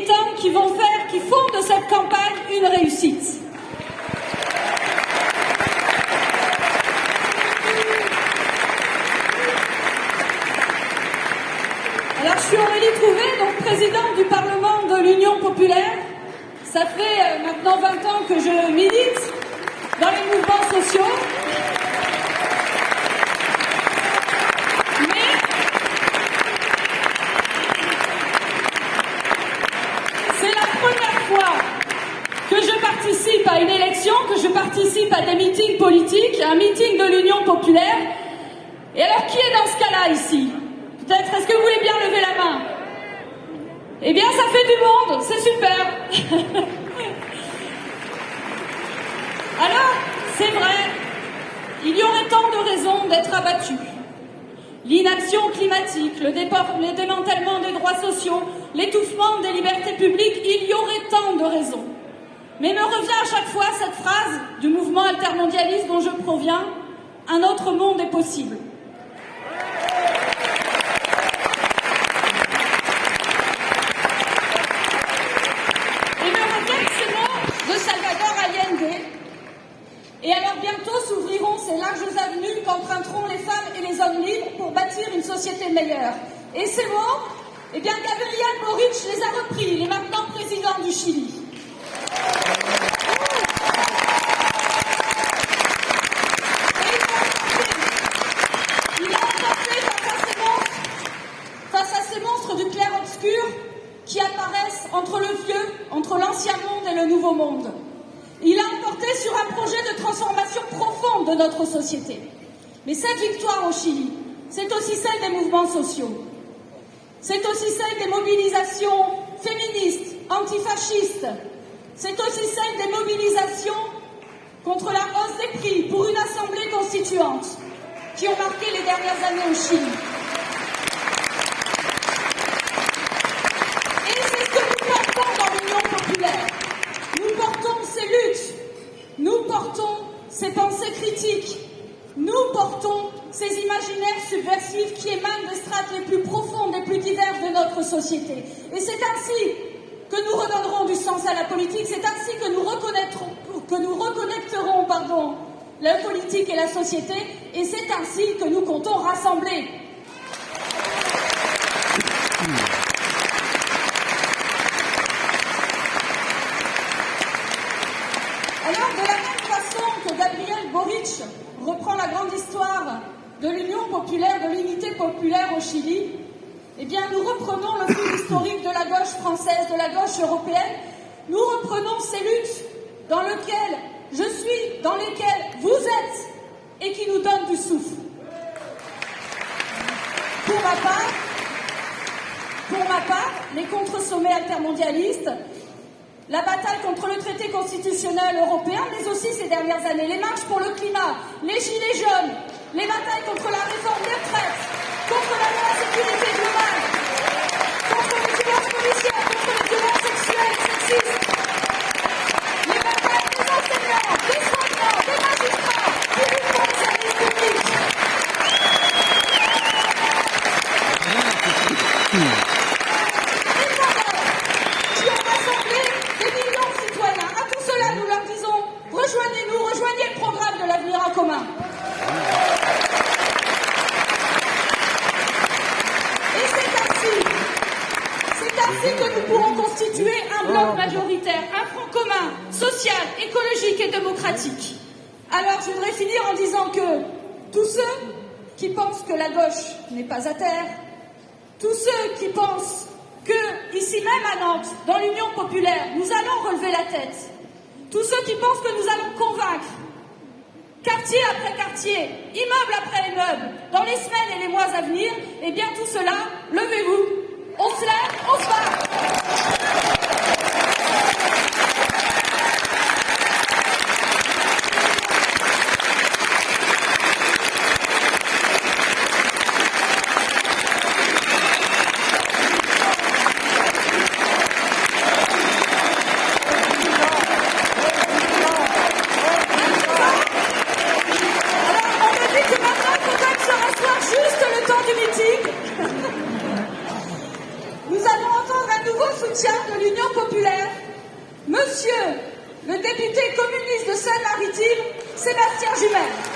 militants qui font de cette campagne une réussite. Alors, je suis Aurélie Trouvé, donc présidente du Parlement de l'Union populaire. Ça fait maintenant 20 ans que je milite dans les mouvements sociaux. Mais c'est la première fois que je participe à une élection, que je participe à des meetings politiques, un meeting de l'Union populaire. Et alors, qui est dans ce cas-là ici ? Peut-être, est-ce que vous voulez bien lever la main ? Eh bien, ça fait du monde, c'est super. Alors, c'est vrai, il y aurait tant de raisons d'être abattus. L'inaction climatique, le démantèlement des droits sociaux, l'étouffement des libertés publiques, il y aurait tant de raisons. Mais me revient à chaque fois cette phrase du mouvement altermondialiste dont je proviens, « Un autre monde est possible ». Et alors bientôt s'ouvriront ces larges avenues qu'emprunteront les femmes et les hommes libres pour bâtir une société meilleure. Et ces mots, eh bien Gabriel Boric les a repris, il est maintenant président du Chili. Il a emporté face à ces monstres du clair-obscur qui apparaissent entre le vieux, entre l'ancien monde et le nouveau monde. Il a emporté sur un projet de transformation profonde de notre société. Mais cette victoire au Chili, c'est aussi celle des mouvements sociaux. C'est aussi celle des mobilisations féministes, antifascistes. C'est aussi celle des mobilisations contre la hausse des prix pour une assemblée constituante qui ont marqué les dernières années au Chili. Et c'est ce que nous portons dans l'Union populaire. Nous portons ces luttes, nous portons ces pensées critiques, nous portons ces imaginaires subversifs qui émanent des strates les plus profondes, les plus diverses de notre société. Et c'est ainsi que nous redonnerons du sens à la politique, c'est ainsi que nous reconnecterons la politique et la société, et c'est ainsi que nous comptons rassembler. Alors, de la même façon que Gabriel Boric reprend la grande histoire de l'Union populaire, de l'unité populaire au Chili, eh bien, nous reprenons le fil historique de la gauche française, de la gauche européenne. Nous reprenons ces luttes dans lesquelles je suis, dans lesquelles vous êtes, et qui nous donnent du souffle. Pour ma part, les contre-sommets altermondialistes, la bataille contre le traité constitutionnel européen, mais aussi ces dernières années, les marches pour le climat, les gilets jaunes, les batailles contre la réforme des retraites, contre la loi-sécurité globale, contre les violences policières, contre les violences sexuelles, sexistes, les batailles des enseignants, des soignants, des magistrats, qui défendent le service public. Qui ont rassemblé des millions de citoyens. À tout cela, nous leur disons, rejoignez-nous, rejoignez le programme de l'avenir en commun. Et c'est ainsi que nous pourrons constituer un bloc majoritaire, un front commun, social, écologique et démocratique. Alors, je voudrais finir en disant que tous ceux qui pensent que la gauche n'est pas à terre, tous ceux qui pensent que, ici même à Nantes, dans l'Union populaire, nous allons relever la tête, tous ceux qui pensent que nous allons convaincre, quartier après quartier, immeuble après immeuble, dans les semaines et les mois à venir, eh bien tout cela, levez-vous, on se lève, on se bat. soutien de l'Union populaire, Monsieur le député communiste de Seine-Maritime, Sébastien Jumel.